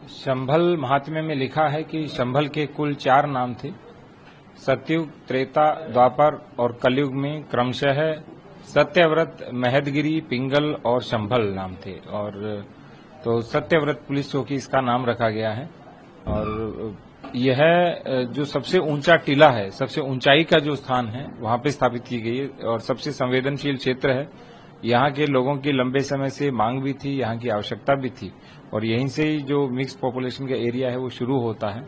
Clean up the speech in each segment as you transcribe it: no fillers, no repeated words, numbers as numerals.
शंभल महात्म्य में लिखा है कि शंभल के कुल 4 नाम थे। सतयुग, त्रेता, द्वापर और कलयुग में क्रमशः सत्यव्रत, महदगिरी, पिंगल और शंभल नाम थे। और तो सत्यव्रत पुलिस चौकी इसका नाम रखा गया है। और यह जो सबसे ऊंचा टीला है, सबसे ऊंचाई का जो स्थान है, वहां पे स्थापित की गई है और सबसे संवेदनशील क्षेत्र है। यहाँ के लोगों की लंबे समय से मांग भी थी, यहाँ की आवश्यकता भी थी और यहीं से ही जो मिक्स पॉपुलेशन का एरिया है वो शुरू होता है।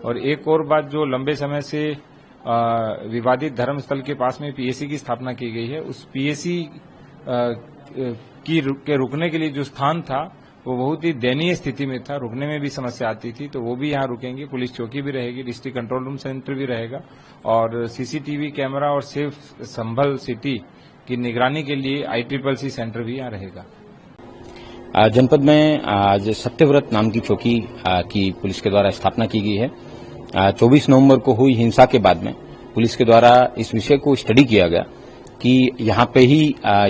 और एक और बात, जो लंबे समय से विवादित धर्मस्थल के पास में पीएसी की स्थापना की गई है, उस पीएसी के रुकने के लिए जो स्थान था वो बहुत ही दयनीय स्थिति में था, रुकने में भी समस्या आती थी। तो वो भी यहाँ रुकेंगे, पुलिस चौकी भी रहेगी, डिस्ट्रिक्ट कंट्रोल रूम सेंटर भी रहेगा और सीसीटीवी कैमरा और सेफ संभल सिटी की निगरानी के लिए ICCC सेंटर भी यहाँ रहेगा। जनपद में आज सत्यव्रत नाम की चौकी की पुलिस के द्वारा स्थापना की गई है। 24 नवंबर को हुई हिंसा के बाद में पुलिस के द्वारा इस विषय को स्टडी किया गया कि यहाँ पे ही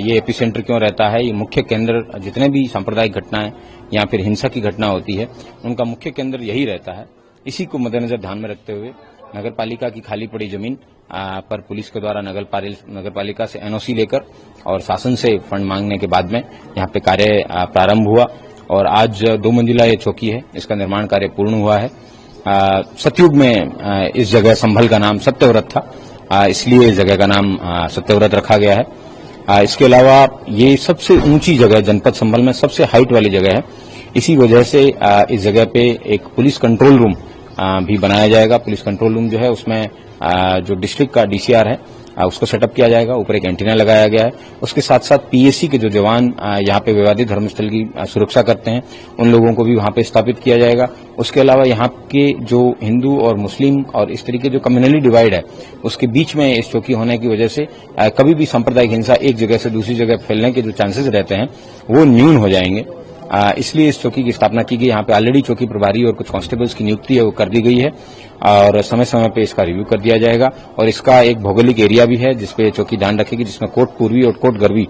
ये एपिसेंटर क्यों रहता है। ये मुख्य केंद्र, जितने भी सांप्रदायिक घटनाएं या फिर हिंसा की घटना होती है, उनका मुख्य केंद्र यही रहता है। इसी को मद्देनजर ध्यान में रखते हुए नगर पालिका की खाली पड़ी जमीन पर पुलिस के द्वारा नगर पालिका से NOC लेकर और शासन से फंड मांगने के बाद में यहाँ पे कार्य प्रारंभ हुआ और आज 2 मंजिला ये चौकी है, इसका निर्माण कार्य पूर्ण हुआ है। सतयुग में इस जगह संभल का नाम सत्यव्रत था, इसलिए इस जगह का नाम सत्यव्रत रखा गया है। इसके अलावा ये सबसे ऊंची जगह जनपद संभल में सबसे हाइट वाली जगह है। इसी वजह से इस जगह पे एक पुलिस कंट्रोल रूम भी बनाया जाएगा। पुलिस कंट्रोल रूम जो है उसमें जो डिस्ट्रिक्ट का DCR है उसको सेटअप किया जाएगा, ऊपर एक एंटीना लगाया गया है। उसके साथ साथ PAC के जो जवान यहाँ पे विवादित धर्मस्थल की सुरक्षा करते हैं, उन लोगों को भी वहाँ पे स्थापित किया जाएगा। उसके अलावा यहाँ के जो हिंदू और मुस्लिम और इस तरीके जो कम्युनली डिवाइड है, उसके बीच में इस चौकी होने की वजह से कभी भी सांप्रदायिक हिंसा एक जगह से दूसरी जगह फैलने के जो चांसेस रहते हैं वो न्यून हो जाएंगे। इसलिए इस चौकी की स्थापना की गई। यहाँ पे ऑलरेडी चौकी प्रभारी और कुछ कांस्टेबल्स की नियुक्ति है वो कर दी गई है और समय समय पे इसका रिव्यू कर दिया जाएगा। और इसका एक भौगोलिक एरिया भी है जिसपे चौकी ध्यान रखेगी, जिसमें कोट पूर्वी और कोट गरवी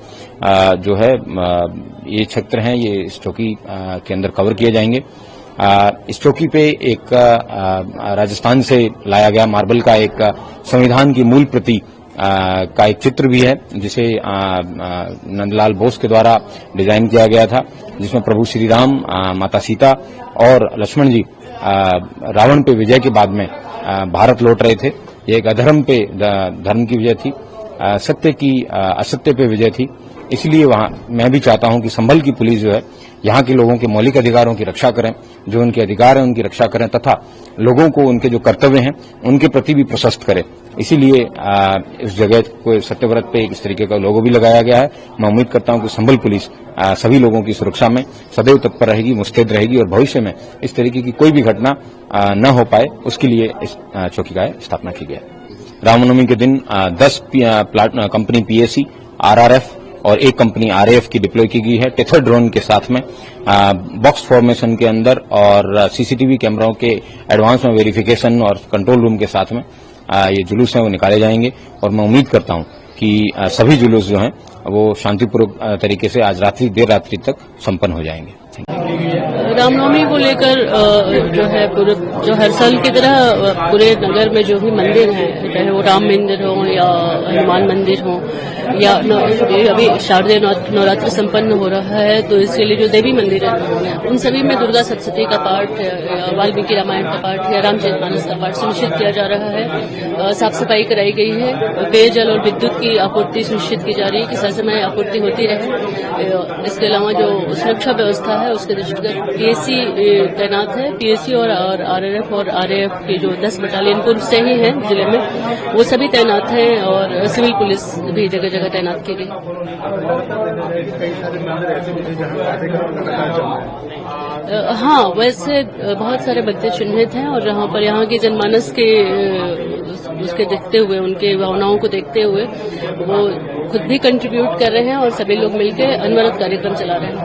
जो है ये क्षेत्र हैं, ये इस चौकी के अंदर कवर किए जाएंगे। इस चौकी पे एक राजस्थान से लाया गया मार्बल का एक संविधान की मूल प्रति का एक चित्र भी है, जिसे नंदलाल बोस के द्वारा डिजाइन किया गया था, जिसमें प्रभु श्री राम, माता सीता और लक्ष्मण जी रावण पे विजय के बाद में भारत लौट रहे थे। ये एक अधर्म पे धर्म की विजय थी, सत्य की असत्य पे विजय थी। इसलिए वहां मैं भी चाहता हूं कि संभल की पुलिस जो है यहाँ के लोगों के मौलिक अधिकारों की रक्षा करें, जो उनके अधिकार हैं उनकी रक्षा करें तथा लोगों को उनके जो कर्तव्य हैं उनके प्रति भी प्रशस्त करें। इसीलिए इस जगह को सत्यव्रत पे इस तरीके का लोगो भी लगाया गया है। मैं उम्मीद करता हूं कि संभल पुलिस सभी लोगों की सुरक्षा में सदैव तत्पर रहेगी, मुस्तैद रहेगी और भविष्य में इस तरीके की कोई भी घटना न हो पाए, उसके लिए इस चौकी का स्थापना की गई। रामनवमी के दिन 10 कंपनी PAC, RRF और एक कंपनी RAF की डिप्लॉय की गई है टेथर ड्रोन के साथ में बॉक्स फॉर्मेशन के अंदर और CCTV कैमराओं के एडवांस में वेरिफिकेशन और कंट्रोल रूम के साथ में ये जुलूस हैं वो निकाले जाएंगे। और मैं उम्मीद करता हूं कि सभी जुलूस जो हैं वो शांतिपूर्वक तरीके से आज देर रात्रि तक संपन्न हो जाएंगे। रामनवमी को लेकर जो है जो हर साल की तरह पूरे नगर में जो भी मंदिर हैं, चाहे वो राम मंदिर हो या हनुमान मंदिर हो या अभी शारदीय नवरात्र संपन्न हो रहा है, तो इसके लिए जो देवी मंदिर है उन सभी में दुर्गा सप्तशती का पाठ, वाल्मीकि रामायण का पाठ या रामचरितमानस का पाठ सुनिश्चित किया जा रहा है। साफ सफाई कराई गई है, पेयजल और विद्युत की आपूर्ति सुनिश्चित की जा रही है कि समय आपूर्ति होती रहे। इसके अलावा जो सुरक्षा व्यवस्था है उसके दृष्टिगत PAC तैनात है। PAC और RRF और RAF के जो 10 बटालियन पूर्व से ही हैं जिले में, वो सभी तैनात हैं और सिविल पुलिस भी जगह जगह तैनात की गई। हाँ, वैसे बहुत सारे बच्चे चिन्हित हैं और जहाँ पर यहाँ के जनमानस के उसके देखते हुए, उनके भावनाओं को देखते हुए वो खुद भी कंट्रीब्यूट कर रहे हैं और सभी लोग मिलकर अनवरत कार्यक्रम चला रहे हैं।